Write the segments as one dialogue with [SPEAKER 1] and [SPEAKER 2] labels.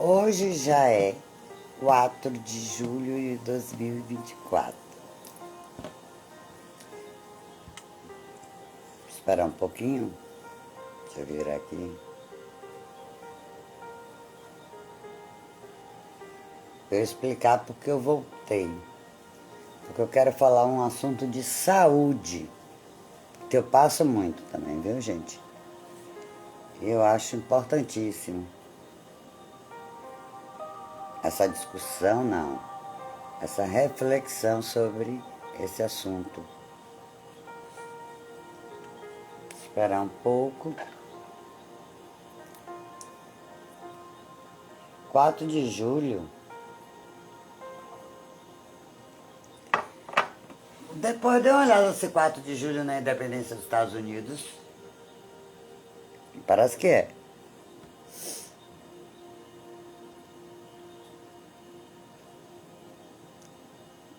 [SPEAKER 1] Hoje já é 4 de julho de 2024. Vou esperar um pouquinho. Deixa eu virar aqui. Eu explicar porque eu voltei. Porque eu quero falar um assunto de saúde. Que eu passo muito também, viu, gente? Eu acho importantíssimo. Essa discussão, não. Essa reflexão sobre esse assunto. Esperar um pouco. 4 de julho. Depois dê uma olhada se 4 de julho na independência dos Estados Unidos. Parece que é.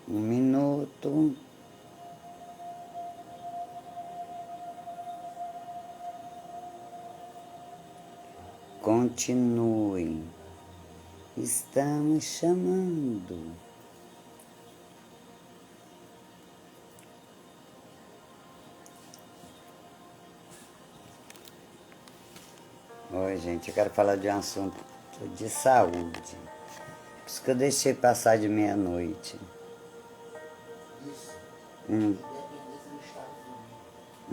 [SPEAKER 1] Um minuto. Continuem. Estamos chamando. Oi, gente, eu quero falar de um assunto de saúde. Por isso que eu deixei passar de meia-noite.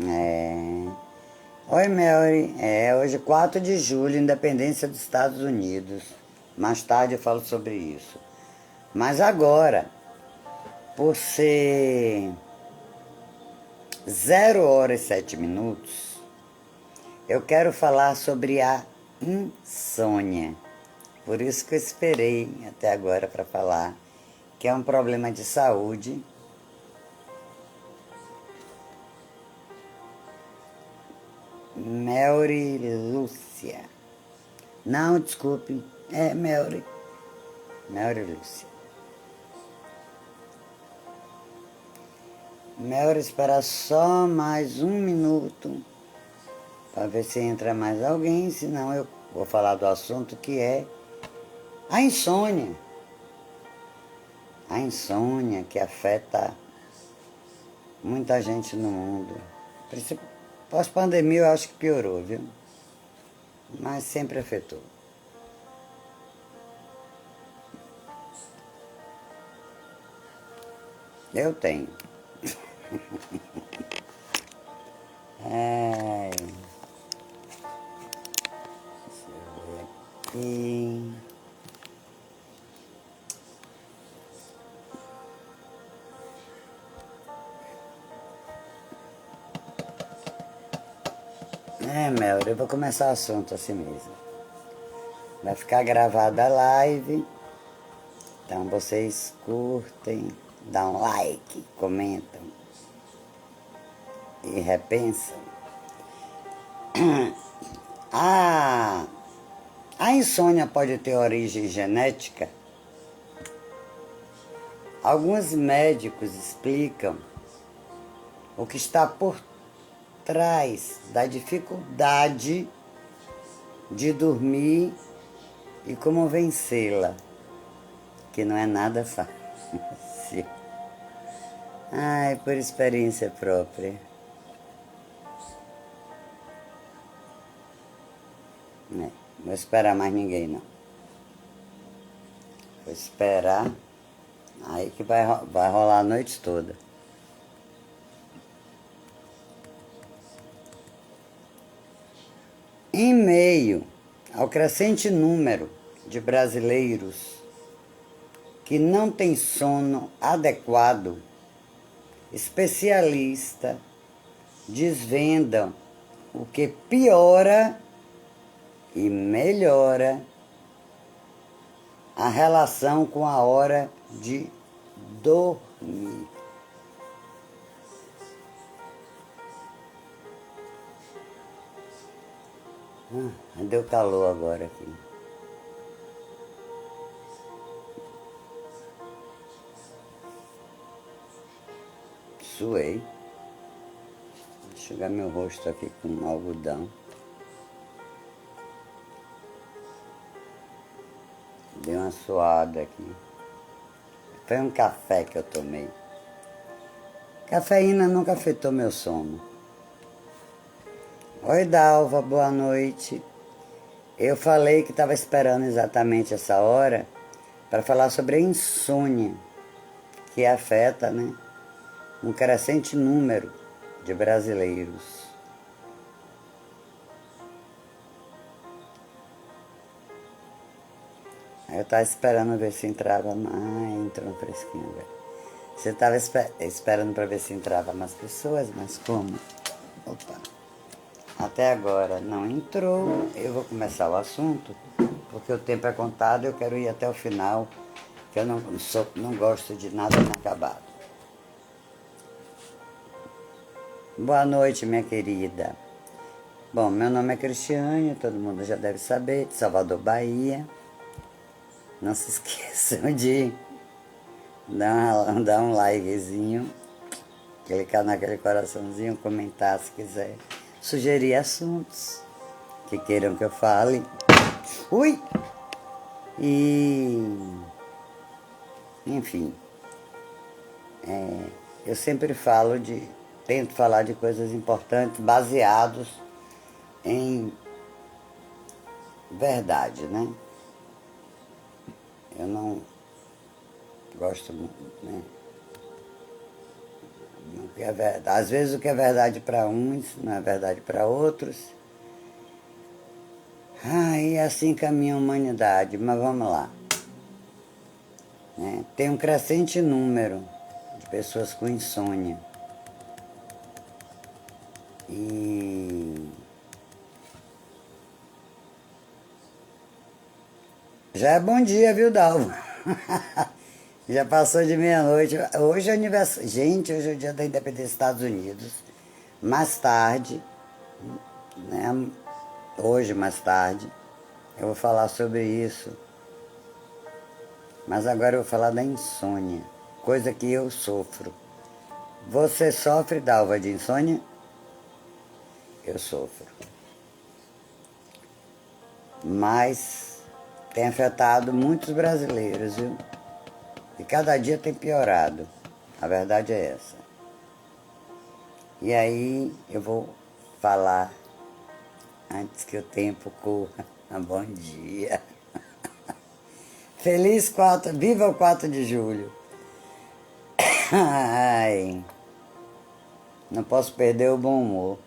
[SPEAKER 1] É. Oi, Mary. Hoje é 4 de julho, independência dos Estados Unidos. Mais tarde eu falo sobre isso. Mas agora, por ser 0h07, eu quero falar sobre a insônia. Por isso que eu esperei até agora para falar, que é um problema de saúde. Melry Lúcia. Não, desculpe. É Melry. Melry Lúcia. Melry, esperar só mais um minuto para ver se entra mais alguém, senão eu vou falar do assunto que é a insônia. A insônia que afeta muita gente no mundo. Pós-pandemia eu acho que piorou, viu? Mas sempre afetou. Eu tenho. Deixa eu ver aqui. Mel, eu vou começar o assunto assim mesmo. Vai ficar gravada a live. Então vocês curtem, dão like, comentam e repensam. A insônia pode ter origem genética? Alguns médicos explicam o que está por trás da dificuldade de dormir e como vencê-la, que não é nada fácil. Ai, por experiência própria. Não vou esperar mais ninguém, não. Vou esperar, aí que vai rolar a noite toda. Em meio ao crescente número de brasileiros que não têm sono adequado, especialistas desvendam o que piora e melhora a relação com a hora de dormir. Deu calor agora aqui. Suei. Vou enxugar meu rosto aqui com algodão. Dei uma suada aqui. Foi um café que eu tomei. Cafeína nunca afetou meu sono. Oi, Dalva, boa noite. Eu falei que estava esperando exatamente essa hora para falar sobre a insônia, que afeta, né, um crescente número de brasileiros. Eu estava esperando ver se entrava mais, entrou fresquinho agora. Você estava esperando para ver se entrava mais pessoas, mas como? Opa! Até agora não entrou. Eu vou começar o assunto, porque o tempo é contado, eu quero ir até o final, que eu não gosto de nada inacabado. Boa noite, minha querida. Bom, meu nome é Cristiane, todo mundo já deve saber, de Salvador, Bahia. Não se esqueçam de dar um likezinho, clicar naquele coraçãozinho, comentar se quiser, sugerir assuntos que queiram que eu fale. Ui! E, enfim, eu sempre tento falar de coisas importantes, baseados em verdade, né? Eu não gosto muito, né? Às vezes o que é verdade para uns não é verdade para outros. E assim caminha a humanidade, mas vamos lá. Tem um crescente número de pessoas com insônia. E já é bom dia, viu, Dalva? Já passou de meia-noite. Hoje é aniversário. Gente, hoje é o dia da independência dos Estados Unidos. Mais tarde, né? Hoje, mais tarde, eu vou falar sobre isso. Mas agora eu vou falar da insônia, coisa que eu sofro. Você sofre, Dalva, de insônia? Eu sofro. Mas tem afetado muitos brasileiros, viu? E cada dia tem piorado. A verdade é essa. E aí eu vou falar antes que o tempo corra. Bom dia. Viva o 4 de julho. Ai, não posso perder o bom humor.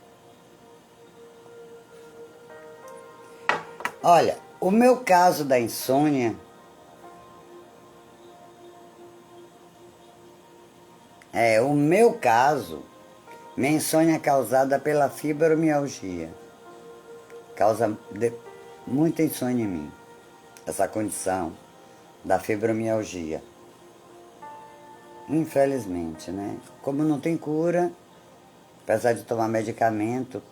[SPEAKER 1] Olha, o meu caso da insônia minha insônia é causada pela fibromialgia. Causa muita insônia em mim, essa condição da fibromialgia. Infelizmente, né? Como não tem cura, apesar de tomar medicamento,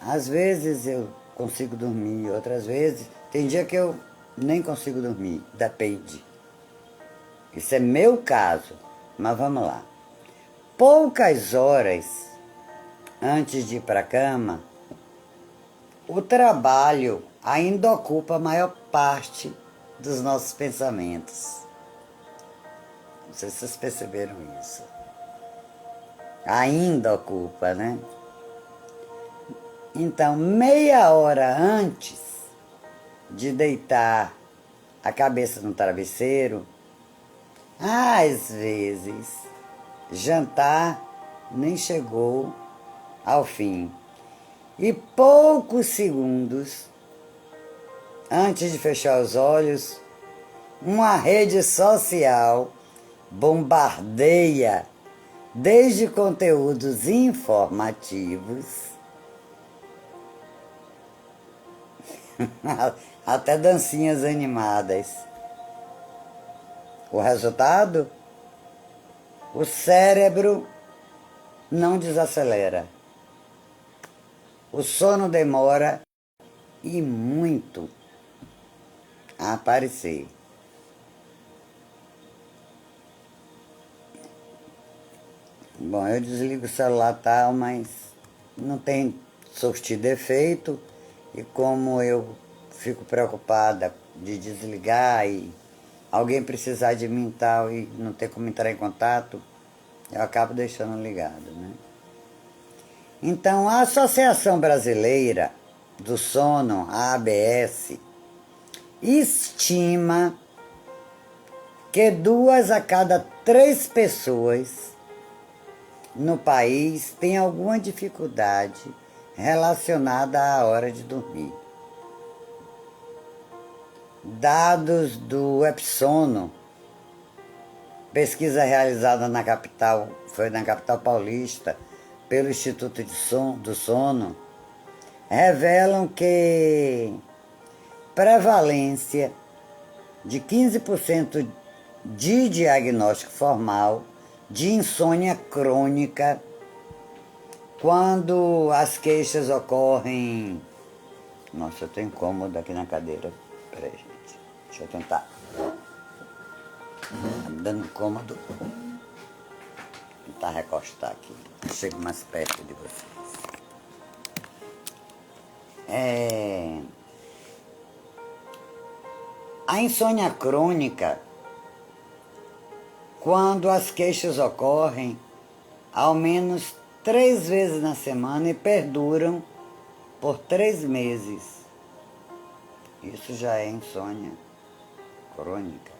[SPEAKER 1] às vezes eu consigo dormir, outras vezes, tem dia que eu nem consigo dormir, depende. Isso é meu caso, mas vamos lá. Poucas horas antes de ir para a cama, o trabalho ainda ocupa a maior parte dos nossos pensamentos. Não sei se vocês perceberam isso. Ainda ocupa, né? Então, meia hora antes de deitar a cabeça no travesseiro, às vezes, jantar nem chegou ao fim. E poucos segundos antes de fechar os olhos, uma rede social bombardeia desde conteúdos informativos até dancinhas animadas. O resultado? O cérebro não desacelera. O sono demora e muito a aparecer. Bom, eu desligo o celular tal, mas não tem surtido efeito. E como eu fico preocupada de desligar e alguém precisar de mim e tal e não ter como entrar em contato, eu acabo deixando ligado, né? Então, a Associação Brasileira do Sono, a ABS, estima que 2 a cada 3 pessoas no país têm alguma dificuldade relacionada à hora de dormir. Dados do Epsono, pesquisa realizada na capital, foi na capital paulista, pelo Instituto do Sono, revelam que prevalência de 15% de diagnóstico formal de insônia crônica quando as queixas ocorrem... Nossa, eu tô incômodo aqui na cadeira. Peraí, gente. Deixa eu tentar. Tá me dando incômodo. Vou tentar recostar aqui. Chego mais perto de vocês. A insônia crônica, quando as queixas ocorrem ao menos 3 vezes na semana e perduram por 3 meses. Isso já é insônia crônica.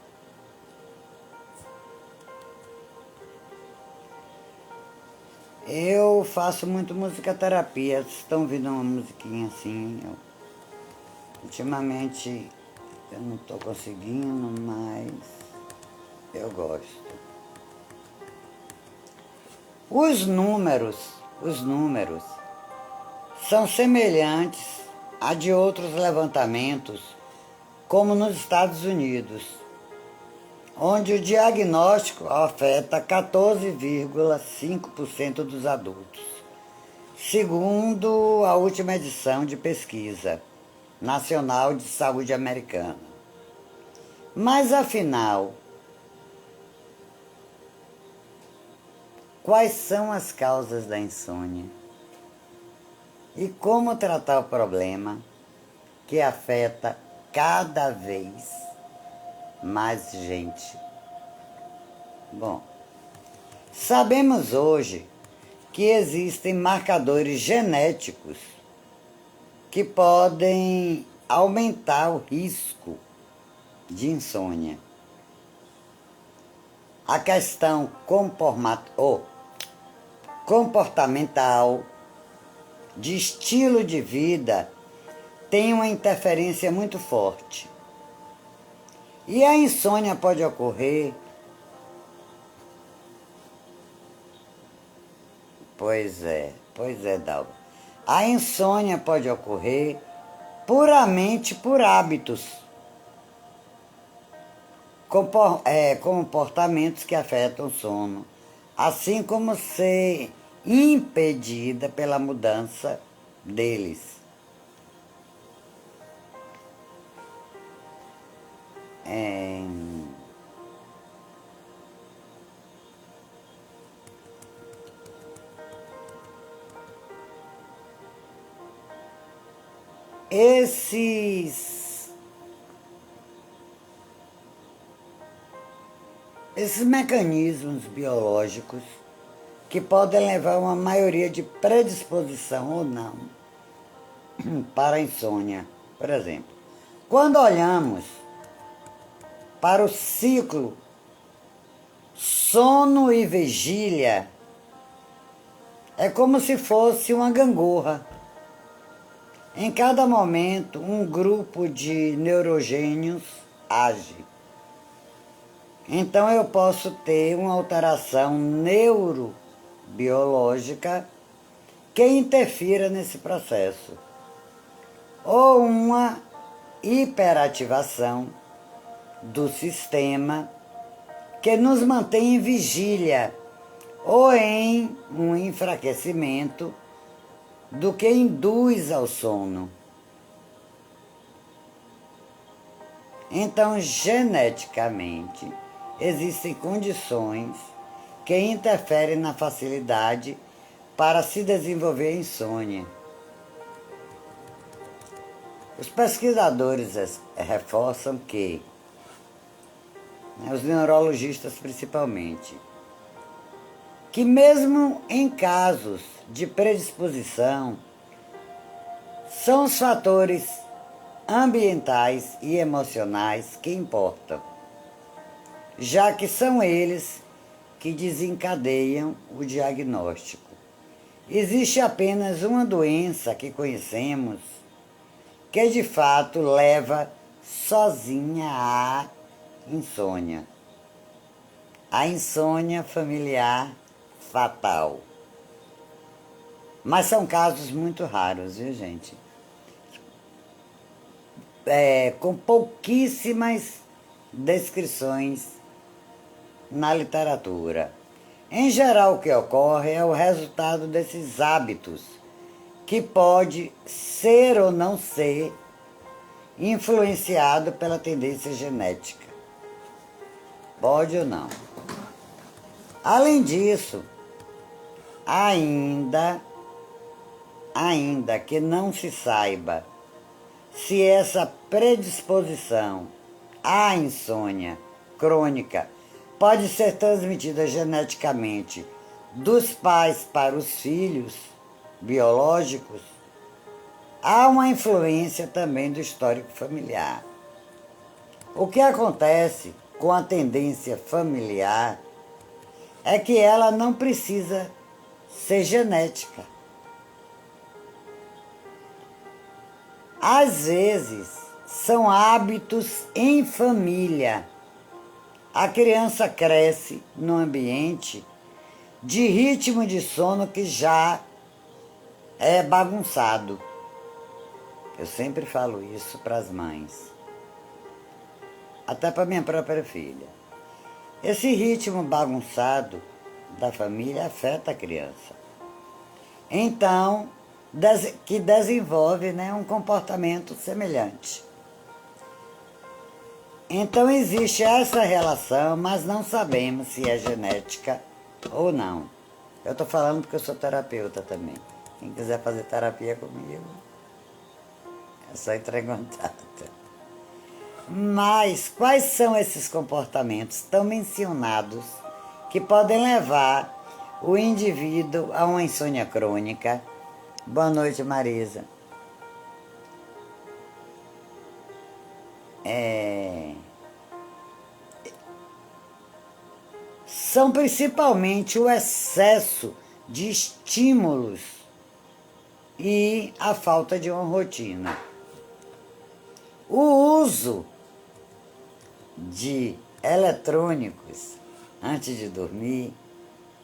[SPEAKER 1] Eu faço muito musicoterapia. Vocês estão ouvindo uma musiquinha assim? Ultimamente eu não estou conseguindo, mas eu gosto. Os números são semelhantes a de outros levantamentos, como nos Estados Unidos, onde o diagnóstico afeta 14,5% dos adultos, segundo a última edição de pesquisa nacional de saúde americana. Mas, afinal, quais são as causas da insônia? E como tratar o problema que afeta cada vez mais gente? Bom, sabemos hoje que existem marcadores genéticos que podem aumentar o risco de insônia. A questão comportamental, de estilo de vida, tem uma interferência muito forte. E a insônia pode ocorrer... Pois é, Dalva. A insônia pode ocorrer puramente por hábitos, comportamentos que afetam o sono, assim como ser impedida pela mudança deles. Esses mecanismos biológicos que podem levar a uma maioria de predisposição ou não para a insônia. Por exemplo, quando olhamos para o ciclo sono e vigília, é como se fosse uma gangorra. Em cada momento, um grupo de neurogênios age. Então, eu posso ter uma alteração neurobiológica que interfira nesse processo, ou uma hiperativação do sistema que nos mantém em vigília, ou em um enfraquecimento do que induz ao sono. Então, geneticamente, existem condições que interferem na facilidade para se desenvolver a insônia. Os pesquisadores reforçam que, os neurologistas principalmente, que mesmo em casos de predisposição, são os fatores ambientais e emocionais que importam, já que são eles que desencadeiam o diagnóstico. Existe apenas uma doença que conhecemos que de fato leva sozinha à insônia. A insônia familiar fatal. Mas são casos muito raros, viu, gente? Com pouquíssimas descrições na literatura. Em geral, o que ocorre é o resultado desses hábitos, que pode ser ou não ser influenciado pela tendência genética. Pode ou não. Além disso, ainda que não se saiba se essa predisposição à insônia crônica pode ser transmitida geneticamente dos pais para os filhos biológicos, há uma influência também do histórico familiar. O que acontece com a tendência familiar é que ela não precisa ser genética. Às vezes, são hábitos em família. A criança cresce num ambiente de ritmo de sono que já é bagunçado. Eu sempre falo isso para as mães, até para minha própria filha. Esse ritmo bagunçado da família afeta a criança. Então, que desenvolve, um comportamento semelhante. Então existe essa relação, mas não sabemos se é genética ou não. Eu estou falando porque eu sou terapeuta também. Quem quiser fazer terapia comigo, é só entrar em contato. Mas quais são esses comportamentos tão mencionados que podem levar o indivíduo a uma insônia crônica? Boa noite, Marisa. São principalmente o excesso de estímulos e a falta de uma rotina. O uso de eletrônicos antes de dormir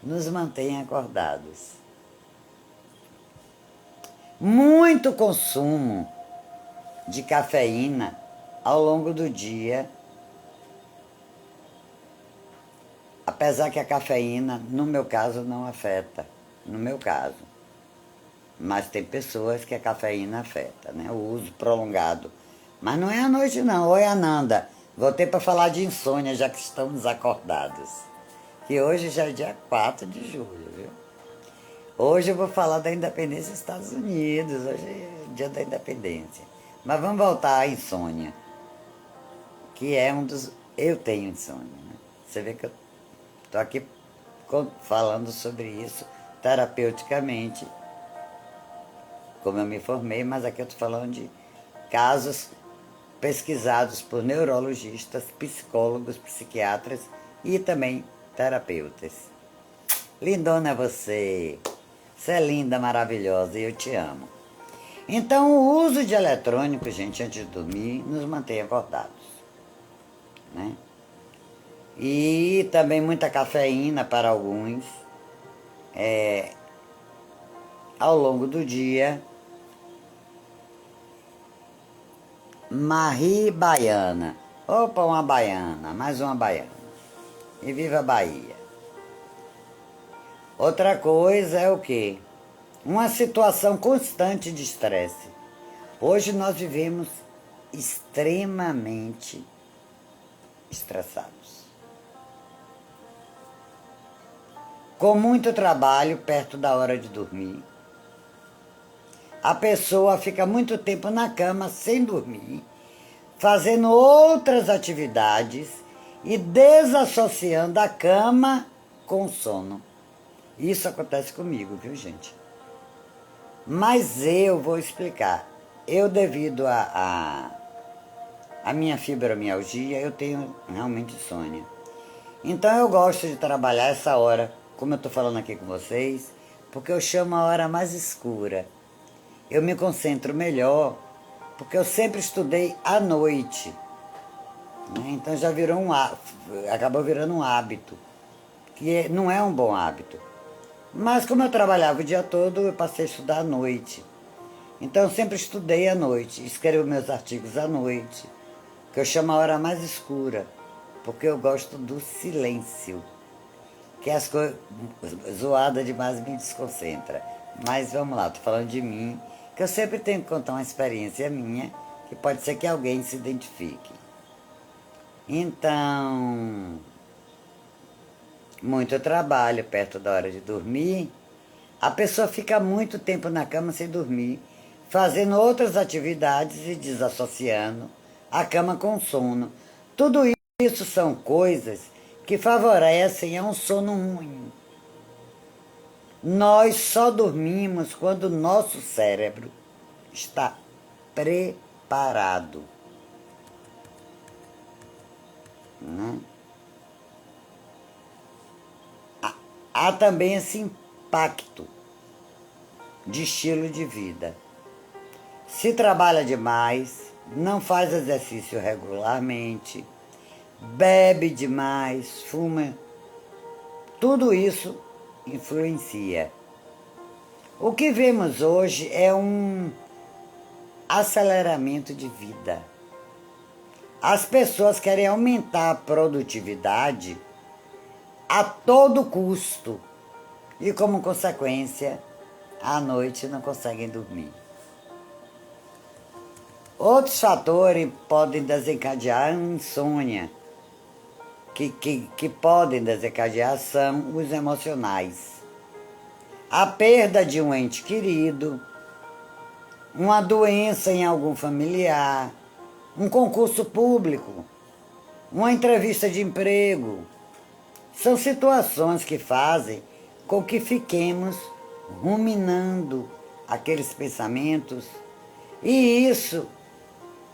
[SPEAKER 1] nos mantém acordados. Muito consumo de cafeína ao longo do dia, apesar que a cafeína, no meu caso, não afeta, mas tem pessoas que a cafeína afeta, o uso prolongado. Mas não é à noite não. Oi, Ananda, voltei para falar de insônia, já que estamos acordados, que hoje já é dia 4 de julho, viu? Hoje eu vou falar da independência dos Estados Unidos, hoje é dia da independência. Mas vamos voltar à insônia, que é um dos... Eu tenho insônia, Você vê que eu estou aqui falando sobre isso terapeuticamente, como eu me formei, mas aqui eu estou falando de casos pesquisados por neurologistas, psicólogos, psiquiatras e também terapeutas. Lindona você! Você é linda, maravilhosa e eu te amo. Então, o uso de eletrônicos, gente, antes de dormir, nos mantém acordados, E também muita cafeína para alguns, ao longo do dia. Marie Baiana. Opa, uma baiana, mais uma baiana. E viva a Bahia. Outra coisa é o quê? Uma situação constante de estresse. Hoje nós vivemos extremamente estressados. Com muito trabalho perto da hora de dormir. a pessoa fica muito tempo na cama sem dormir, fazendo outras atividades e desassociando a cama com o sono. Isso acontece comigo, viu, gente? Mas eu vou explicar. Eu, devido a minha fibromialgia, eu tenho realmente insônia. Então eu gosto de trabalhar essa hora, como eu estou falando aqui com vocês, porque eu chamo a hora mais escura. Eu me concentro melhor, porque eu sempre estudei à noite. Né? Então já virou acabou virando um hábito, que não é um bom hábito. Mas como eu trabalhava o dia todo, eu passei a estudar à noite. Então eu sempre estudei à noite, escrevo meus artigos à noite, que eu chamo a hora mais escura, porque eu gosto do silêncio, que as coisas zoadas demais me desconcentra. Mas vamos lá, estou falando de mim, que eu sempre tenho que contar uma experiência minha, que pode ser que alguém se identifique. Então, muito trabalho perto da hora de dormir, a pessoa fica muito tempo na cama sem dormir, fazendo outras atividades e desassociando a cama com o sono. Tudo isso são coisas que favorecem a um sono ruim. Nós só dormimos quando o nosso cérebro está preparado. Né? Há também esse impacto de estilo de vida. Se trabalha demais, não faz exercício regularmente, bebe demais, fuma, tudo isso influencia. O que vemos hoje é um aceleramento de vida. As pessoas querem aumentar a produtividade a todo custo e, como consequência, à noite não conseguem dormir. Outros fatores podem desencadear a insônia, que podem desencadear são os emocionais. A perda de um ente querido, uma doença em algum familiar, um concurso público, uma entrevista de emprego. São situações que fazem com que fiquemos ruminando aqueles pensamentos e isso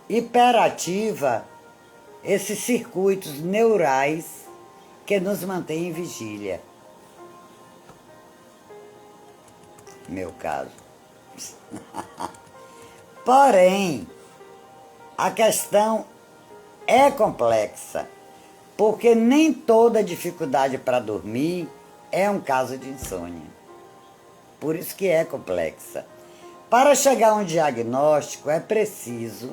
[SPEAKER 1] hiperativa esses circuitos neurais que nos mantêm em vigília. Meu caso. Porém, a questão é complexa, porque nem toda dificuldade para dormir é um caso de insônia. Por isso que é complexa. Para chegar a um diagnóstico, é preciso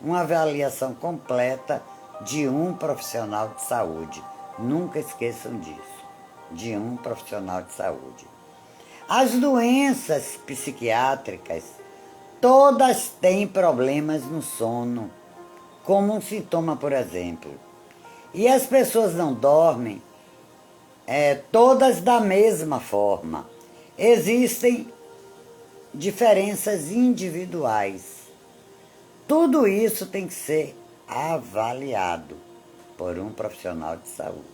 [SPEAKER 1] uma avaliação completa de um profissional de saúde. Nunca esqueçam disso, de um profissional de saúde. As doenças psiquiátricas, todas têm problemas no sono, como um sintoma, por exemplo. E as pessoas não dormem todas da mesma forma. Existem diferenças individuais. Tudo isso tem que ser avaliado por um profissional de saúde.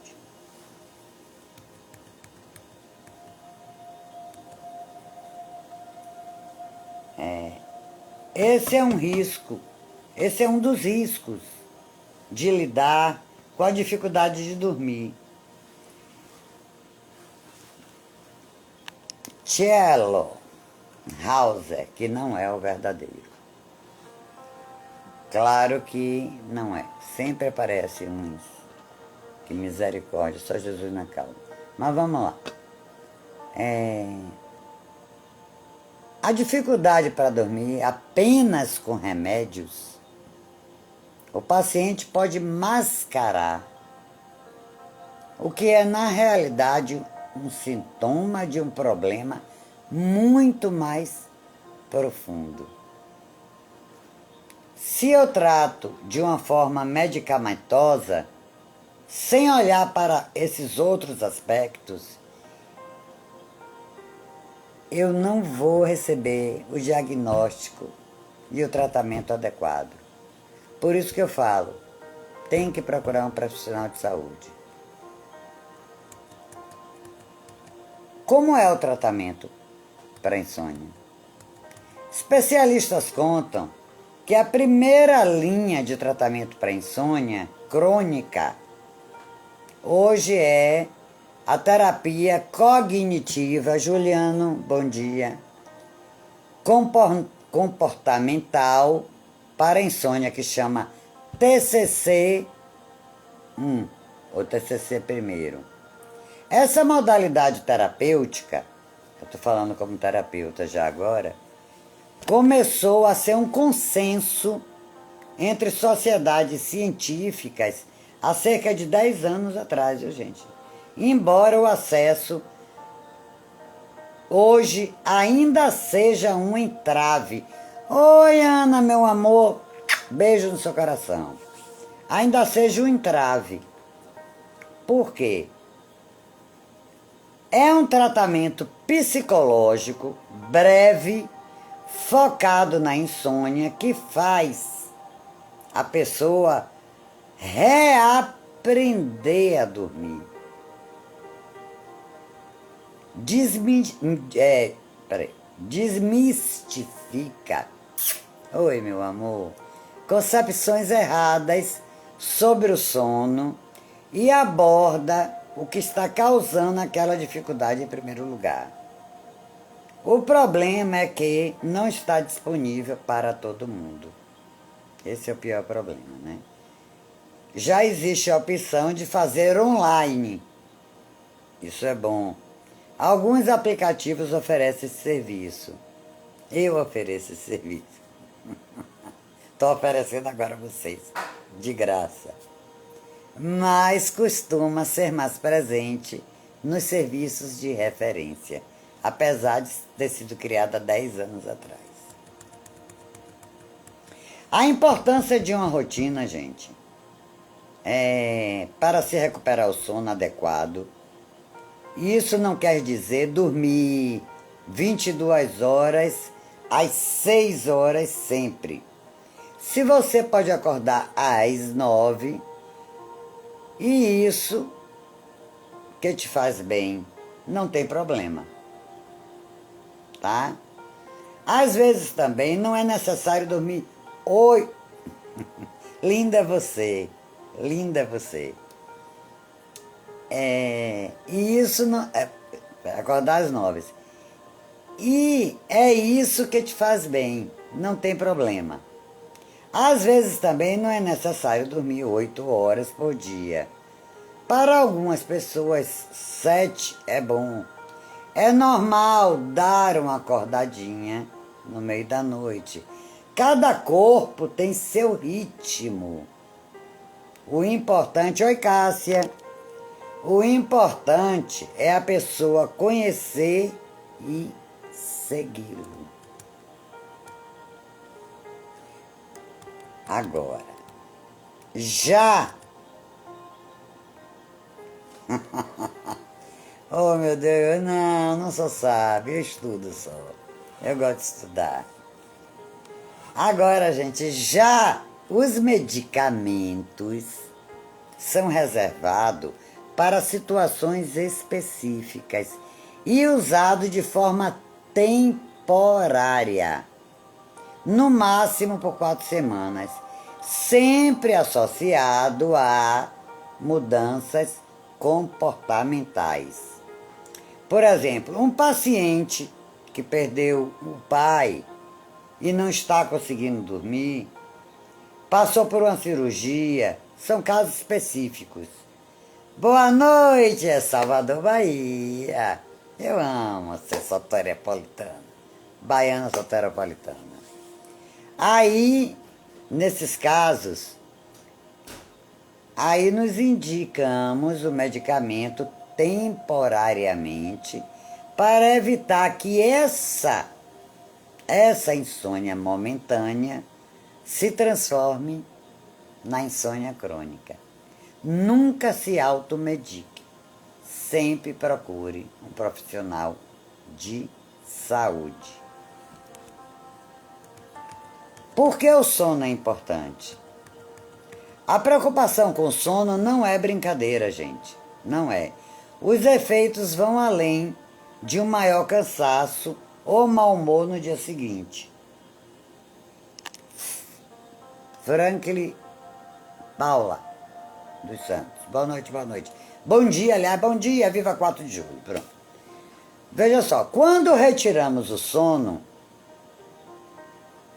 [SPEAKER 1] Esse é um risco, esse é um dos riscos de lidar com a dificuldade de dormir. Cello Hauser, que não é o verdadeiro. Claro que não é. Sempre aparecem uns. Que misericórdia, só Jesus na causa. Mas vamos lá. A dificuldade para dormir apenas com remédios, o paciente pode mascarar o que é, na realidade, um sintoma de um problema muito mais profundo. Se eu trato de uma forma medicamentosa, sem olhar para esses outros aspectos, eu não vou receber o diagnóstico e o tratamento adequado. Por isso que eu falo, tem que procurar um profissional de saúde. Como é o tratamento para insônia? Especialistas contam que a primeira linha de tratamento para insônia crônica hoje é a terapia cognitiva, Juliano, bom dia, comportamental para insônia, que chama TCC-1, ou TCC primeiro. Essa modalidade terapêutica, eu estou falando como terapeuta já agora, começou a ser um consenso entre sociedades científicas há cerca de 10 anos atrás, viu, gente? Embora o acesso hoje ainda seja um entrave. Oi, Ana, meu amor, beijo no seu coração. Ainda seja um entrave. Por quê? É um tratamento psicológico breve, focado na insônia, que faz a pessoa reaprender a dormir. Desmistifica, oi meu amor, concepções erradas sobre o sono e aborda o que está causando aquela dificuldade em primeiro lugar. O problema é que não está disponível para todo mundo. Esse é o pior problema, né? Já existe a opção de fazer online. Isso é bom. Alguns aplicativos oferecem esse serviço. Eu ofereço esse serviço. Estou oferecendo agora a vocês, de graça. Mas costuma ser mais presente nos serviços de referência, apesar de ter sido criada há 10 anos atrás. A importância de uma rotina, gente, para se recuperar o sono adequado. Isso não quer dizer dormir 22 horas às 6 horas sempre. Se você pode acordar às 9, e isso que te faz bem, não tem problema, tá? Às vezes também não é necessário dormir 8. Linda você, linda você. E isso não acordar às 9. E é isso que te faz bem, não tem problema. Às vezes também não é necessário dormir 8 horas por dia. Para algumas pessoas, 7 é bom. É normal dar uma acordadinha no meio da noite. Cada corpo tem seu ritmo. O importante, oi Cássia, o importante é a pessoa conhecer e segui-lo. Agora, já... Oh, meu Deus, não sou sábio, eu estudo só. Eu gosto de estudar. Agora, gente, já os medicamentos são reservados para situações específicas e usados de forma temporária, no máximo por 4 semanas, sempre associado a mudanças comportamentais. Por exemplo, um paciente que perdeu o pai e não está conseguindo dormir, passou por uma cirurgia, são casos específicos. Boa noite, é Salvador, Bahia. Eu amo ser soteropolitana, baiana soteropolitana. Aí, nesses casos, aí nos indicamos o medicamento temporariamente para evitar que essa insônia momentânea se transforme na insônia crônica. Nunca se automedique. Sempre procure um profissional de saúde. Por que o sono é importante? A preocupação com o sono não é brincadeira, gente. Não é. Os efeitos vão além de um maior cansaço ou mau humor no dia seguinte. Franklin Paula dos Santos. Boa noite, boa noite. Bom dia, aliás, bom dia, viva 4 de julho. Pronto. Veja só, quando retiramos o sono,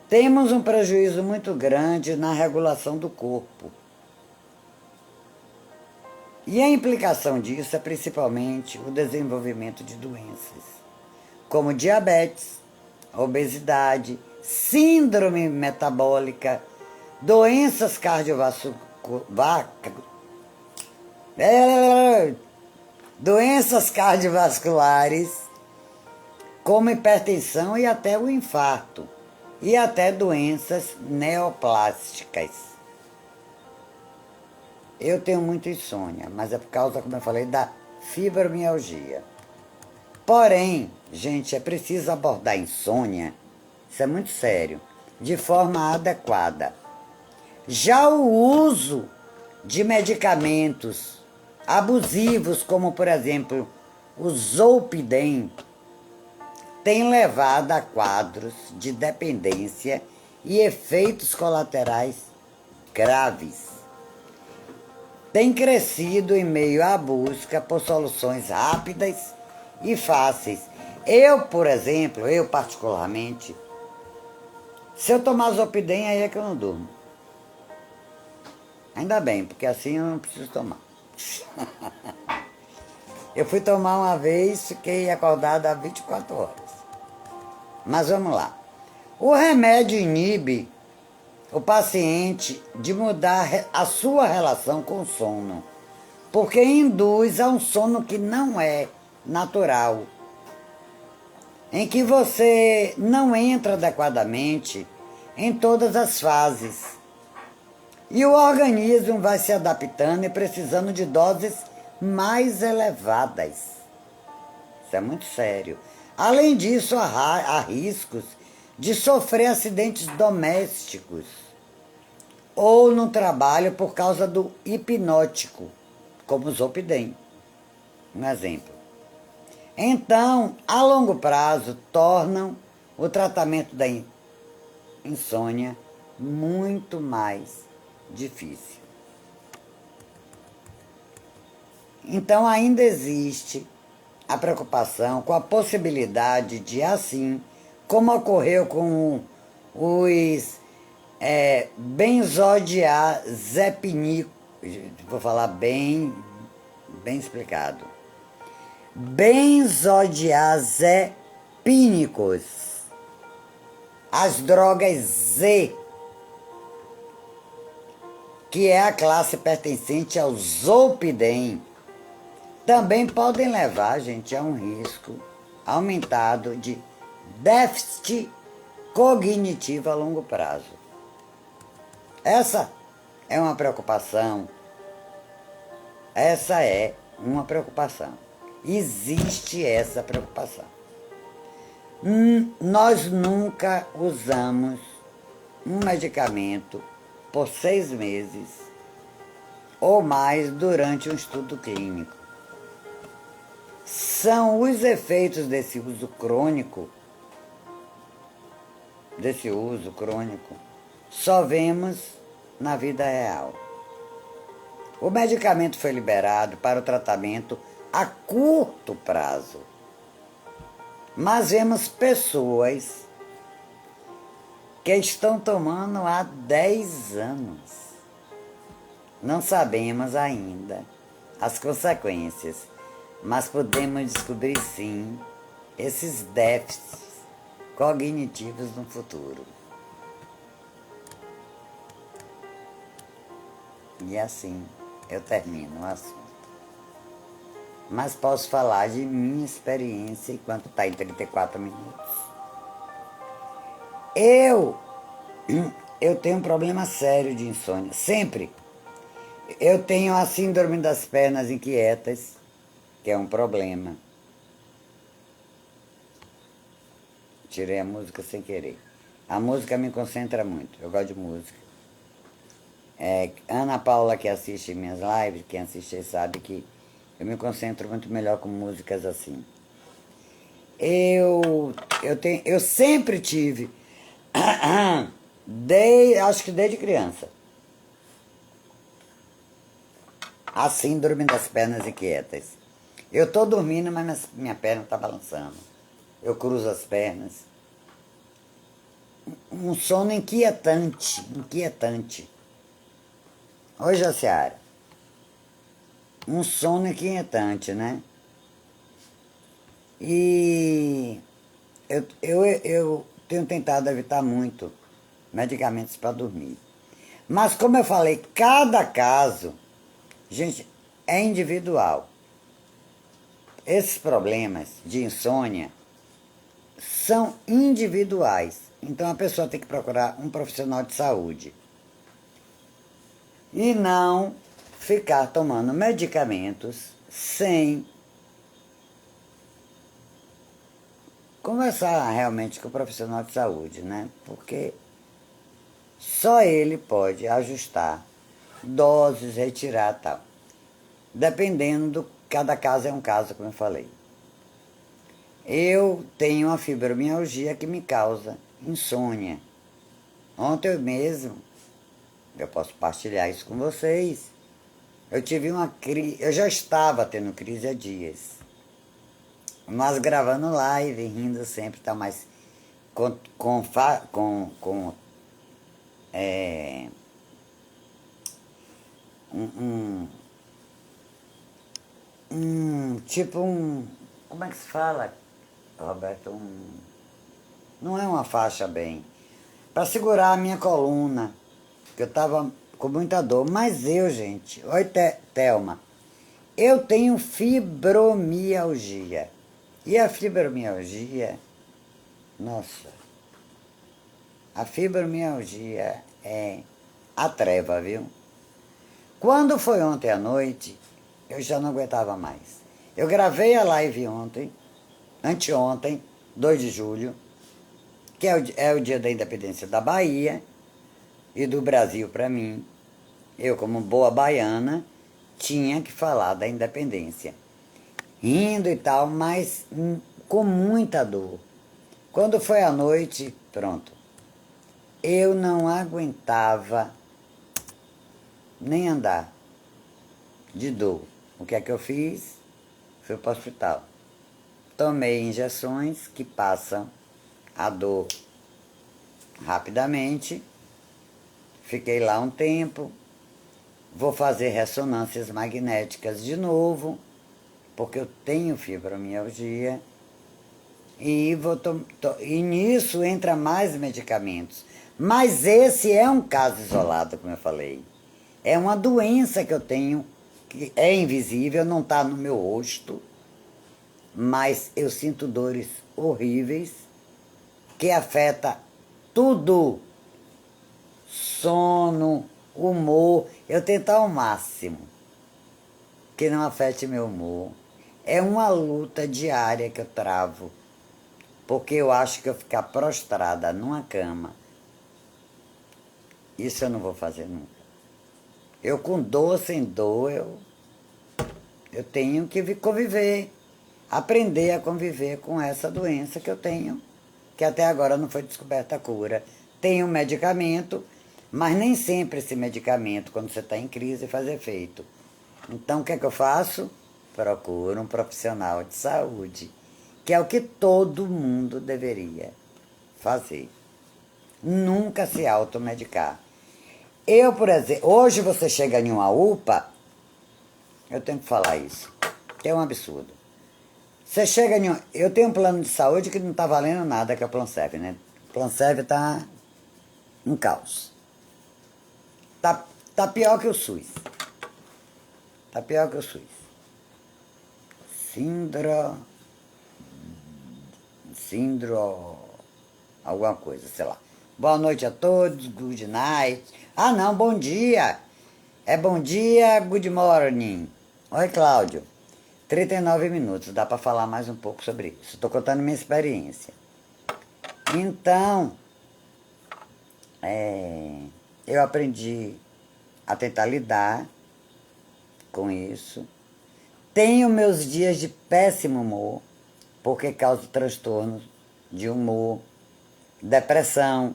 [SPEAKER 1] temos um prejuízo muito grande na regulação do corpo. E a implicação disso é principalmente o desenvolvimento de doenças, como diabetes, obesidade, síndrome metabólica, doenças cardiovasculares, como hipertensão e até o infarto, e até doenças neoplásticas. Eu tenho muita insônia, mas é por causa, como eu falei, da fibromialgia. Porém, gente, é preciso abordar a insônia, isso é muito sério, de forma adequada. Já o uso de medicamentos abusivos, como por exemplo o Zolpidem, tem levado a quadros de dependência e efeitos colaterais graves. Tem crescido em meio à busca por soluções rápidas e fáceis. Eu, por exemplo, eu particularmente, se eu tomar Zolpidem, aí é que eu não durmo. Ainda bem, porque assim eu não preciso tomar. Eu fui tomar uma vez, fiquei acordada há 24 horas. Mas vamos lá. O remédio inibe o paciente de mudar a sua relação com o sono, porque induz a um sono que não é natural, em que você não entra adequadamente em todas as fases. E o organismo vai se adaptando e precisando de doses mais elevadas. Isso é muito sério. Além disso, há riscos de sofrer acidentes domésticos ou no trabalho por causa do hipnótico, como o Zolpidem, um exemplo. Então, a longo prazo, tornam o tratamento da insônia muito mais difícil. Então, ainda existe a preocupação com a possibilidade de, assim como ocorreu com os benzodiazepínicos, vou falar bem explicado, benzodiazepínicos, as drogas Z, que é a classe pertencente ao Zolpidem, também podem levar, gente, a um risco aumentado de déficit cognitivo a longo prazo. Essa é uma preocupação. Essa é uma preocupação. Existe essa preocupação. Nós nunca usamos um medicamento por 6 meses ou mais durante um estudo clínico. São os efeitos desse uso crônico, só vemos na vida real. O medicamento foi liberado para o tratamento a curto prazo, mas vemos pessoas que estão tomando há 10 anos. Não sabemos ainda as consequências, mas podemos descobrir sim esses déficits cognitivos no futuro. E assim eu termino o assunto. Mas posso falar de minha experiência enquanto está em 34 minutos. Eu tenho um problema sério de insônia, sempre. Eu tenho a síndrome das pernas inquietas, que é um problema. tirei a música sem querer. A música me concentra muito, eu gosto de música. Ana Paula, que assiste minhas lives, quem assiste sabe que eu me concentro muito melhor com músicas assim. Eu sempre tive, acho que desde criança, a síndrome das pernas inquietas. Eu tô dormindo, mas minha perna tá balançando. Eu cruzo as pernas. Um sono inquietante, inquietante. Oi, Jaciara. Um sono inquietante, né? E eu tenho tentado evitar muito medicamentos para dormir. Mas como eu falei, cada caso, gente, é individual. Esses problemas de insônia são individuais. Então a pessoa tem que procurar um profissional de saúde. E não ficar tomando medicamentos sem conversar realmente com o profissional de saúde, né? Porque só ele pode ajustar doses, retirar tal. Dependendo, cada caso é um caso, como eu falei. Eu tenho uma fibromialgia que me causa insônia. Ontem mesmo, eu posso partilhar isso com vocês, eu tive uma crise, eu já estava tendo crise há dias. Nós gravando live, rindo sempre, tá, mas como é que se fala, Roberto? Não é uma faixa bem, para segurar a minha coluna, que eu tava com muita dor. Mas eu, gente, oi Thelma, eu tenho fibromialgia. E a fibromialgia, nossa, a fibromialgia é a treva, viu? Quando foi ontem à noite, eu já não aguentava mais. Eu gravei a live ontem, anteontem, 2 de julho, que é o dia da independência da Bahia e do Brasil para mim. Eu, como boa baiana, tinha que falar da independência. Rindo e tal, mas com muita dor. Quando foi à noite, pronto. Eu não aguentava nem andar de dor. O que é que eu fiz? Fui para o hospital. Tomei injeções que passam a dor rapidamente. Fiquei lá um tempo. Vou fazer ressonâncias magnéticas de novo, porque eu tenho fibromialgia. E nisso entra mais medicamentos. Mas esse é um caso isolado, como eu falei. É uma doença que eu tenho, que é invisível, não está no meu rosto, mas eu sinto dores horríveis, que afeta tudo. Sono, humor. Eu tento ao máximo que não afete meu humor. É uma luta diária que eu travo, porque eu acho que eu ficar prostrada numa cama, isso eu não vou fazer nunca. Eu com dor, sem dor, eu tenho que conviver, aprender a conviver com essa doença que eu tenho, que até agora não foi descoberta a cura. Tem um medicamento, mas nem sempre esse medicamento, quando você está em crise, faz efeito. Então, o que é que eu faço? Procuro um profissional de saúde, que é o que todo mundo deveria fazer. Nunca se automedicar. Eu, por exemplo, hoje você chega em uma UPA, eu tenho que falar isso, que é um absurdo. Você chega em eu tenho um plano de saúde que não está valendo nada, que é o Planserv, né? O Planserv está um caos. Tá pior que o SUS. Tá pior que o SUS. Alguma coisa, sei lá. Boa noite a todos, good night. Ah, não, bom dia. É bom dia, good morning. Oi, Cláudio. 39 minutos, dá para falar mais um pouco sobre isso. Estou contando minha experiência. Então, eu aprendi a tentar lidar com isso. Tenho meus dias de péssimo humor, porque causa transtorno de humor, depressão.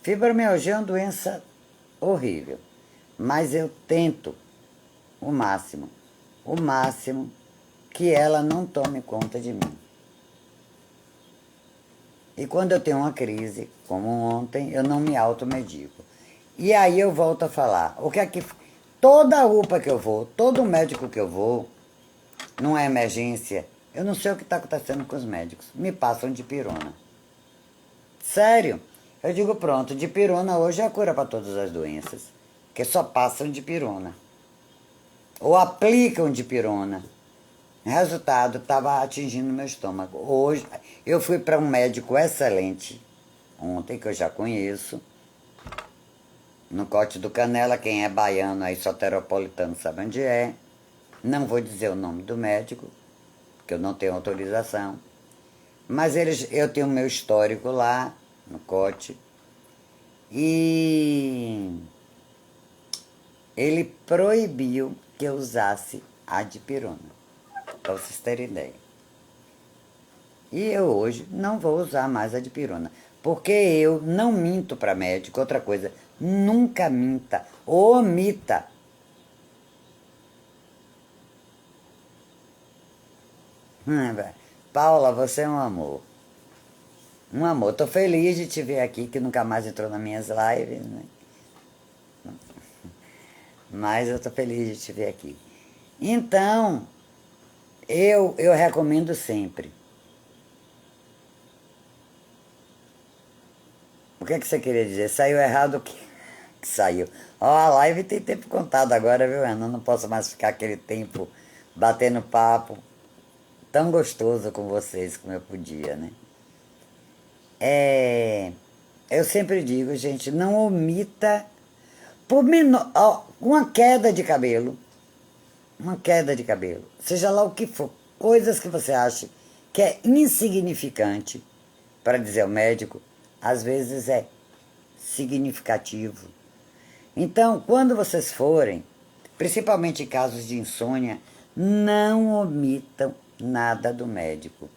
[SPEAKER 1] Fibromialgia é uma doença horrível, mas eu tento o máximo que ela não tome conta de mim. E quando eu tenho uma crise, como ontem, eu não me automedico. E aí eu volto a falar, o que é que toda UPA que eu vou, todo médico que eu vou, não é emergência, eu não sei o que está acontecendo com os médicos, me passam dipirona. Sério, eu digo pronto, dipirona hoje é a cura para todas as doenças, que só passam dipirona. Ou aplicam dipirona. Resultado, estava atingindo meu estômago. Hoje, eu fui para um médico excelente, ontem, que eu já conheço, no Cote do Canela, quem é baiano aí, soteropolitano, sabe onde é. Não vou dizer o nome do médico, porque eu não tenho autorização. Mas eu tenho meu histórico lá, no Cote, e ele proibiu que eu usasse a dipirona, para vocês terem ideia. E eu hoje não vou usar mais a dipirona, porque eu não minto para médico. Outra coisa, nunca minta, omita. Paula, você é um amor. Um amor. Tô feliz de te ver aqui, que nunca mais entrou nas minhas lives, né? Mas eu tô feliz de te ver aqui. Então, eu recomendo sempre. O que você queria dizer? Saiu errado o que saiu? Ó, a live tem tempo contado agora, viu, Ana? Eu não posso mais ficar aquele tempo batendo papo tão gostoso com vocês como eu podia, né? Eu sempre digo, gente, não omita por menor, uma queda de cabelo, seja lá o que for, coisas que você acha que é insignificante, para dizer ao médico, às vezes é significativo. Então, quando vocês forem, principalmente em casos de insônia, não omitam nada do médico.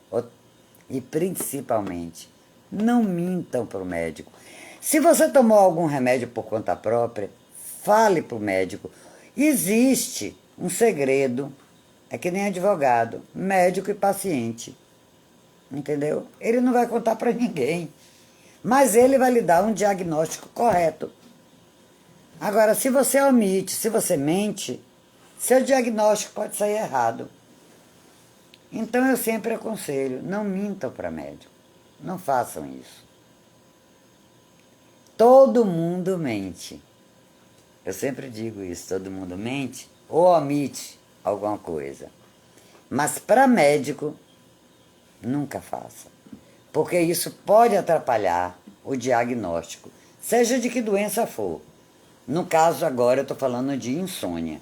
[SPEAKER 1] E principalmente, não mintam para o médico. Se você tomou algum remédio por conta própria, fale para o médico. Existe um segredo, é que nem advogado, médico e paciente. Entendeu? Ele não vai contar para ninguém, mas ele vai lhe dar um diagnóstico correto. Agora, se você omite, se você mente, seu diagnóstico pode sair errado. Então eu sempre aconselho, não mintam para médico. Não façam isso. Todo mundo mente. Eu sempre digo isso, todo mundo mente ou omite alguma coisa. Mas para médico, nunca faça. Porque isso pode atrapalhar o diagnóstico, seja de que doença for. No caso agora eu estou falando de insônia,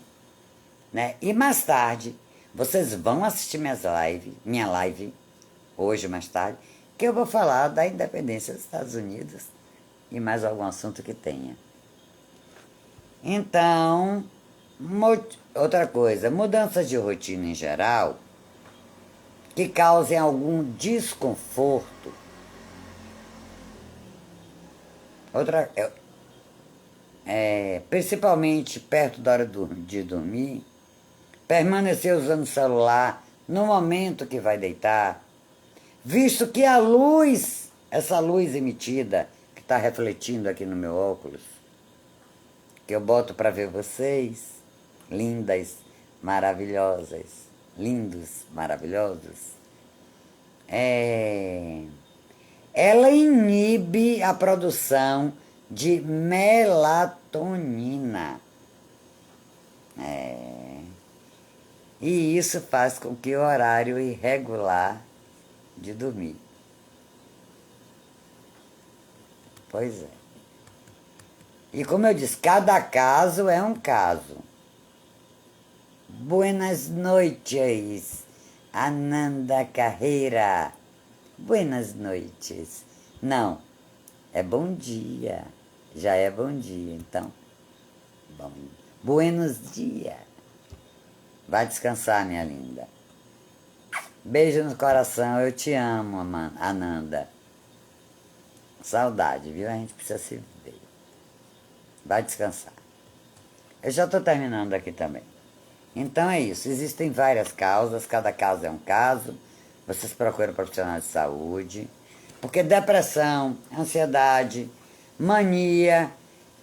[SPEAKER 1] né? E mais tarde, vocês vão assistir minha live, hoje mais tarde, que eu vou falar da independência dos Estados Unidos e mais algum assunto que tenha. Então, outra coisa, mudanças de rotina em geral que causem algum desconforto. Principalmente perto da hora de dormir, permanecer usando o celular no momento que vai deitar, visto que a luz, essa luz emitida, que está refletindo aqui no meu óculos, que eu boto para ver vocês, lindas, maravilhosas, lindos, maravilhosos, ela inibe a produção de melatonina. E isso faz com que o horário irregular de dormir. Pois é. E como eu disse, cada caso é um caso. Buenas noites, Ananda Carreira. Buenas noites. Não, é bom dia. Já é bom dia, então. Bom, buenos dias. Vai descansar, minha linda. Beijo no coração, eu te amo, Ananda. Saudade, viu? A gente precisa se ver. Vai descansar. Eu já estou terminando aqui também. Então é isso. Existem várias causas, cada caso é um caso. Vocês procuram profissional de saúde. Porque depressão, ansiedade, mania,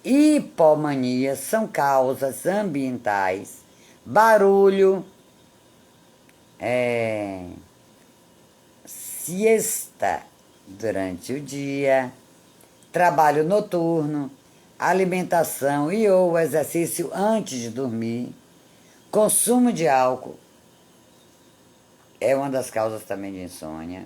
[SPEAKER 1] hipomania são causas ambientais. Barulho, siesta durante o dia, trabalho noturno, alimentação e ou exercício antes de dormir, consumo de álcool é uma das causas também de insônia.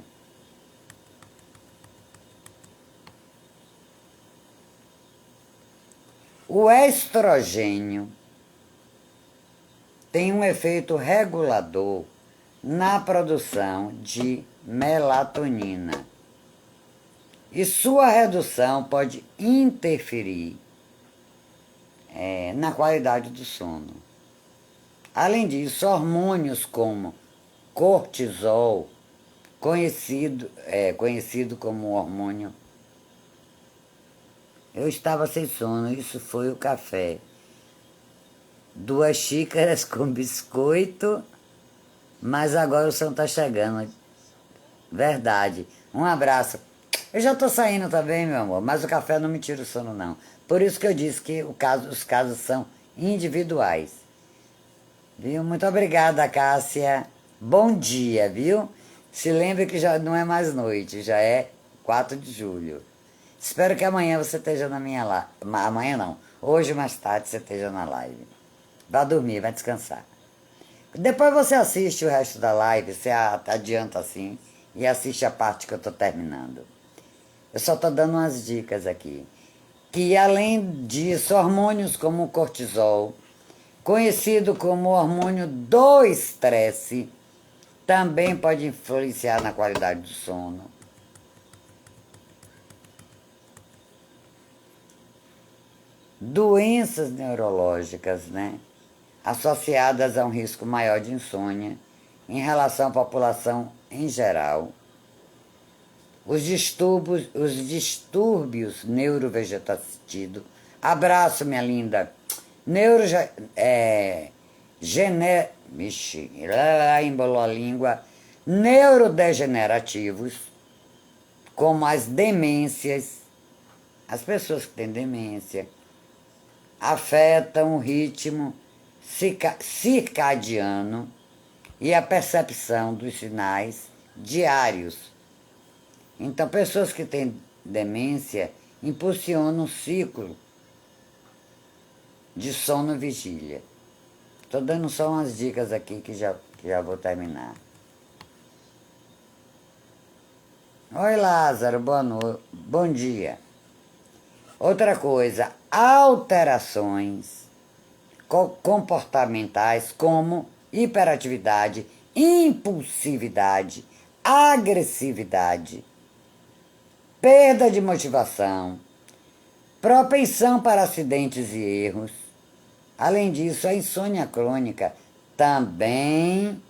[SPEAKER 1] O estrogênio tem um efeito regulador na produção de melatonina. E sua redução pode interferir na qualidade do sono. Além disso, hormônios como cortisol, conhecido como hormônio. Eu estava sem sono, isso foi o café. 2 xícaras com biscoito, mas agora o sono está chegando. Verdade. Um abraço. Eu já estou saindo também, meu amor, mas o café não me tira o sono, não. Por isso que eu disse que os casos são individuais. Viu? Muito obrigada, Cássia. Bom dia, viu? Se lembre que já não é mais noite, já é 4 de julho. Espero que amanhã você esteja na minha live. Amanhã não. Hoje, mais tarde, você esteja na live. Vá dormir, vai descansar. Depois você assiste o resto da live, você adianta assim e assiste a parte que eu estou terminando. Eu só estou dando umas dicas aqui. Que além disso, hormônios como o cortisol, conhecido como hormônio do estresse, também pode influenciar na qualidade do sono. Doenças neurológicas, né? Associadas a um risco maior de insônia em relação à população em geral. Os distúrbios neurovegetativos. Abraço, minha linda. Embolou a língua. Neurodegenerativos, como as demências. As pessoas que têm demência afetam o ritmo circadiano e a percepção dos sinais diários. Então, pessoas que têm demência impulsionam um ciclo de sono-vigília. Estou dando só umas dicas aqui que já vou terminar. Oi, Lázaro, bom dia. Outra coisa, alterações comportamentais como hiperatividade, impulsividade, agressividade, perda de motivação, propensão para acidentes e erros. Além disso, a insônia crônica também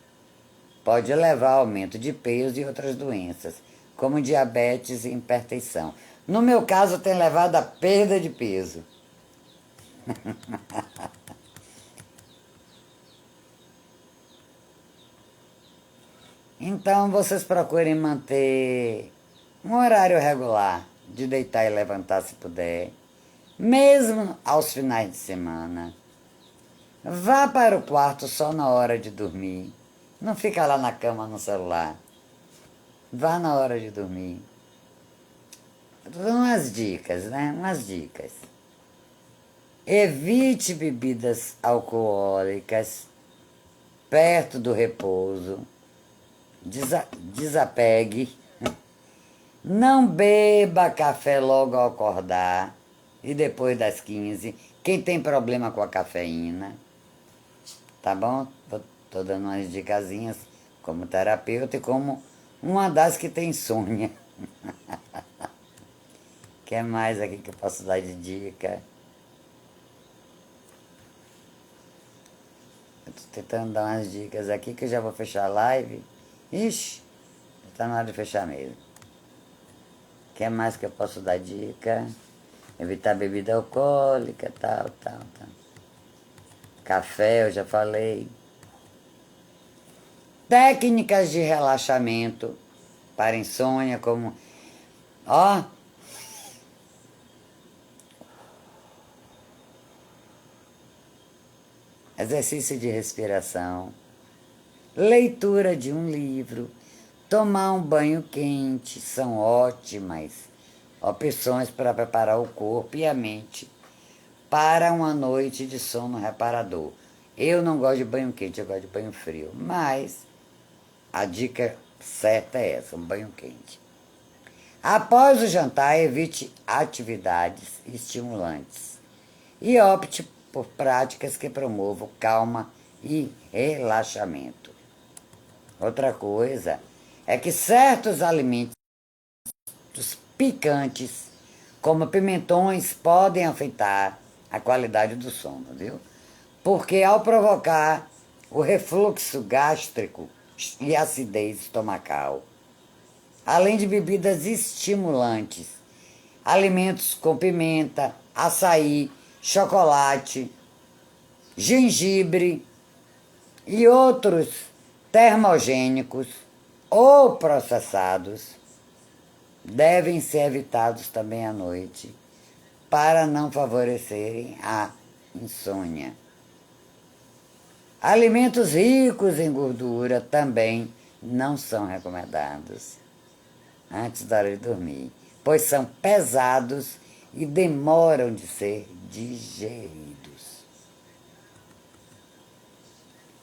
[SPEAKER 1] pode levar ao aumento de peso e outras doenças, como diabetes e hipertensão. No meu caso, tem levado à perda de peso. Então, vocês procurem manter um horário regular de deitar e levantar se puder, mesmo aos finais de semana. Vá para o quarto só na hora de dormir. Não fica lá na cama no celular. Vá na hora de dormir. Umas dicas, né? Umas dicas. Evite bebidas alcoólicas perto do repouso. Desapegue. Não beba café logo ao acordar e depois das 15. Quem tem problema com a cafeína, tá bom? Tô dando umas dicasinhas como terapeuta e como uma das que tem insônia. que mais aqui que eu posso dar de dica? Eu tô tentando dar umas dicas aqui que eu já vou fechar a live. Ixi, tá na hora de fechar mesmo. O que mais que eu posso dar dica? Evitar bebida alcoólica, tal, tal, tal. Café, eu já falei. Técnicas de relaxamento para insônia, como, ó, exercício de respiração, leitura de um livro, tomar um banho quente, são ótimas opções para preparar o corpo e a mente para uma noite de sono reparador. Eu não gosto de banho quente, eu gosto de banho frio, mas a dica certa é essa, um banho quente. Após o jantar, evite atividades estimulantes e opte por práticas que promovam calma e relaxamento. Outra coisa é que certos alimentos picantes, como pimentões, podem afetar a qualidade do sono, viu? Porque ao provocar o refluxo gástrico e acidez estomacal, além de bebidas estimulantes, alimentos com pimenta, açaí, chocolate, gengibre e outros termogênicos ou processados devem ser evitados também à noite para não favorecerem a insônia. Alimentos ricos em gordura também não são recomendados antes da hora de dormir, pois são pesados e demoram de ser digeridos.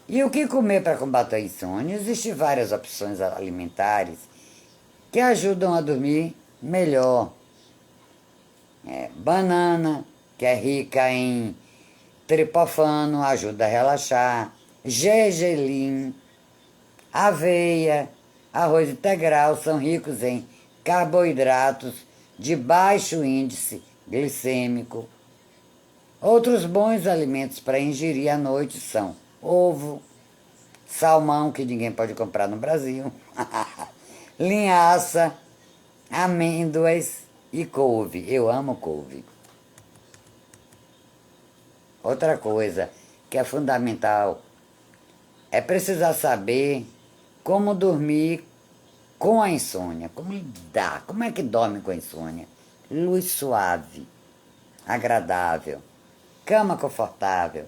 [SPEAKER 1] E o que comer para combater a insônia? Existem várias opções alimentares que ajudam a dormir melhor. Banana, que é rica em triptofano, ajuda a relaxar. Gergelim, aveia, arroz integral são ricos em carboidratos de baixo índice glicêmico. Outros bons alimentos para ingerir à noite são ovo, salmão, que ninguém pode comprar no Brasil, linhaça, amêndoas e couve. Eu amo couve. Outra coisa que é fundamental é precisar saber como dormir com a insônia, como lidar, como é que dorme com a insônia. Luz suave, agradável, cama confortável,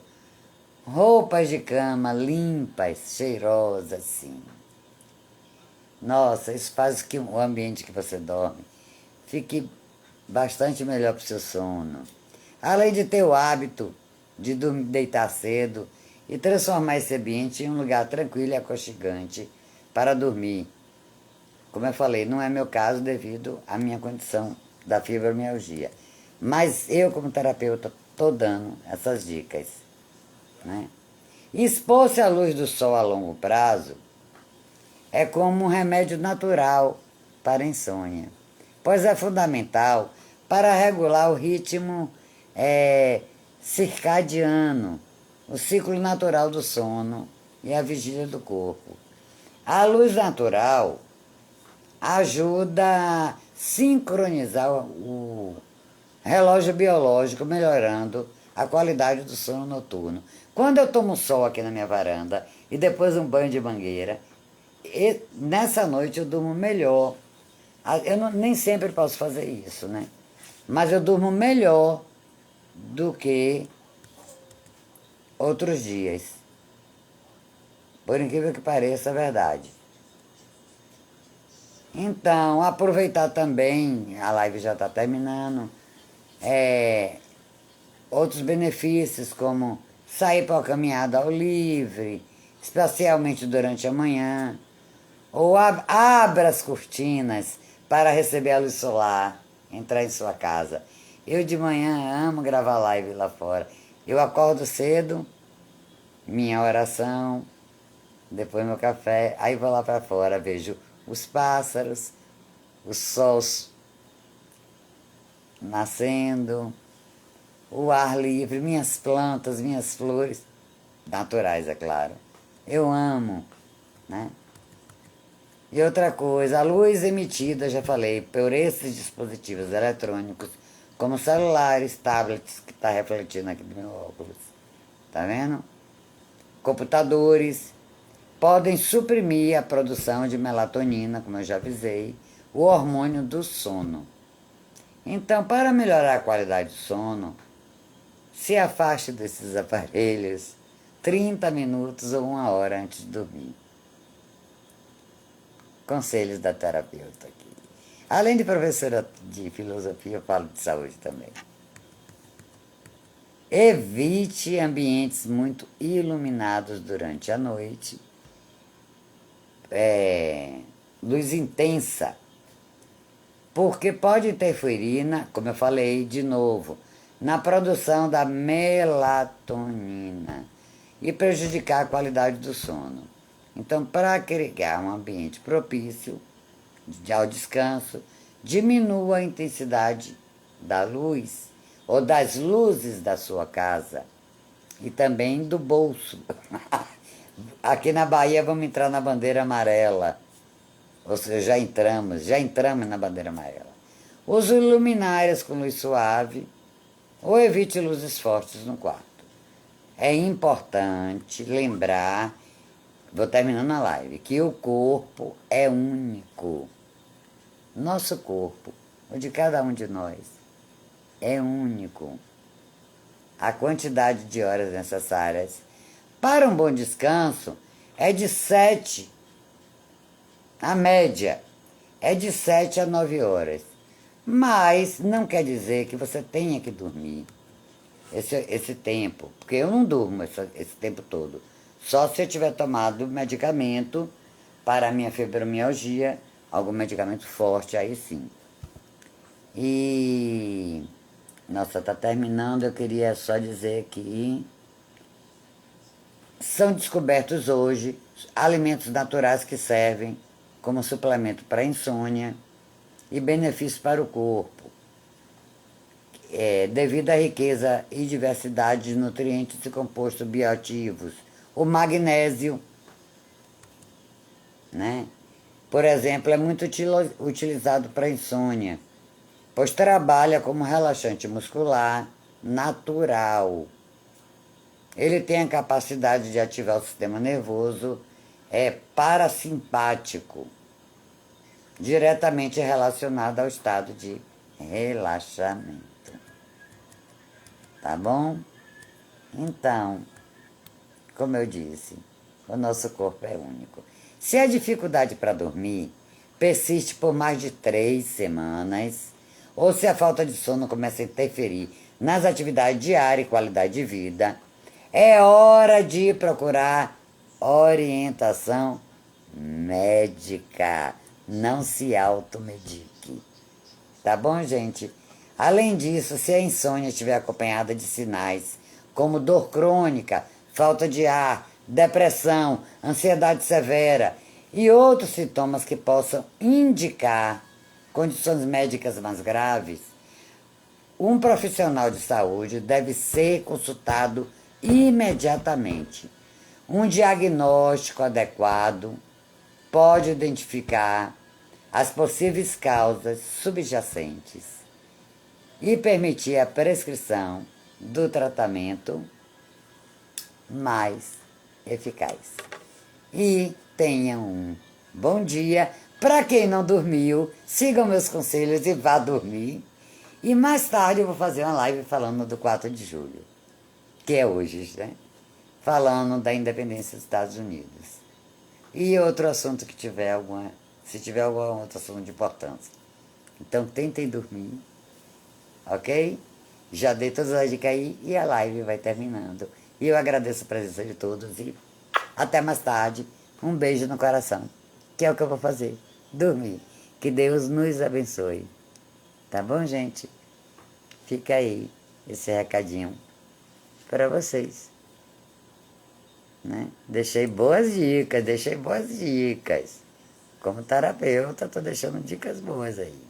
[SPEAKER 1] roupas de cama limpas, cheirosas, sim. Nossa, isso faz que o ambiente que você dorme fique bastante melhor para o seu sono. Além de ter o hábito de deitar cedo e transformar esse ambiente em um lugar tranquilo e aconchegante para dormir. Como eu falei, não é meu caso devido à minha condição da fibromialgia. Mas eu, como terapeuta, estou dando essas dicas. Né? Expor-se à luz do sol a longo prazo é como um remédio natural para a insônia, pois é fundamental para regular o ritmo circadiano, o ciclo natural do sono e a vigília do corpo. A luz natural ajuda a sincronizar o relógio biológico, melhorando a qualidade do sono noturno. Quando eu tomo sol aqui na minha varanda e depois um banho de mangueira, nessa noite eu durmo melhor. Eu nem sempre posso fazer isso, né? Mas eu durmo melhor do que outros dias. Por incrível que pareça, é verdade. Então, aproveitar também, a live já está terminando, outros benefícios como sair para uma caminhada ao livre, especialmente durante a manhã, ou abra as cortinas para receber a luz solar, entrar em sua casa. Eu de manhã amo gravar live lá fora. Eu acordo cedo, minha oração, depois meu café, aí vou lá para fora, vejo os pássaros, o sol nascendo, o ar livre, minhas plantas, minhas flores, naturais, é claro. Eu amo, né? E outra coisa, a luz emitida, já falei, por esses dispositivos eletrônicos, como celulares, tablets, que está refletindo aqui do meu óculos, tá vendo? Computadores, podem suprimir a produção de melatonina, como eu já avisei, o hormônio do sono. Então, para melhorar a qualidade do sono, se afaste desses aparelhos 30 minutos ou 1 hora antes de dormir. Conselhos da terapeuta aqui. Além de professora de filosofia, eu falo de saúde também. Evite ambientes muito iluminados durante a noite. Luz intensa, porque pode interferir, como eu falei de novo, na produção da melatonina e prejudicar a qualidade do sono. Então, para criar um ambiente propício ao descanso, diminua a intensidade da luz ou das luzes da sua casa e também do bolso. Aqui na Bahia vamos entrar na bandeira amarela. Ou seja, já entramos na bandeira amarela. Use luminárias com luz suave ou evite luzes fortes no quarto. É importante lembrar, vou terminando a live, que o corpo é único. Nosso corpo, o de cada um de nós, é único. A quantidade de horas necessárias para um bom descanso é de 7, a média é de 7 a 9 horas. Mas não quer dizer que você tenha que dormir esse tempo, porque eu não durmo esse tempo todo. Só se eu tiver tomado medicamento para a minha fibromialgia, algum medicamento forte, aí sim. E, nossa, tá terminando, eu queria só dizer que são descobertos hoje alimentos naturais que servem como suplemento para a insônia e benefícios para o corpo, devido à riqueza e diversidade de nutrientes e compostos bioativos. O magnésio, né? Por exemplo, é muito utilizado para insônia, pois trabalha como relaxante muscular natural. Ele tem a capacidade de ativar o sistema nervoso parasimpático, diretamente relacionado ao estado de relaxamento. Tá bom? Então, como eu disse, o nosso corpo é único. Se a dificuldade para dormir persiste por mais de 3 semanas, ou se a falta de sono começa a interferir nas atividades diárias e qualidade de vida, é hora de procurar orientação médica. Não se automedique. Tá bom, gente? Além disso, se a insônia estiver acompanhada de sinais como dor crônica, falta de ar, depressão, ansiedade severa e outros sintomas que possam indicar condições médicas mais graves, um profissional de saúde deve ser consultado imediatamente. Um diagnóstico adequado pode identificar as possíveis causas subjacentes e permitir a prescrição do tratamento mais eficaz. E tenha um bom dia. Para quem não dormiu, sigam meus conselhos e vá dormir. E mais tarde eu vou fazer uma live falando do 4 de julho, que é hoje, né? Falando da independência dos Estados Unidos. E outro assunto que tiver se tiver algum outro assunto de importância. Então tentem dormir, ok? Já dei todas as dicas aí e a live vai terminando. E eu agradeço a presença de todos e até mais tarde. Um beijo no coração, que é o que eu vou fazer, dormir. Que Deus nos abençoe. Tá bom, gente? Fica aí esse recadinho para vocês. Né? Deixei boas dicas. Como terapeuta, tô deixando dicas boas aí.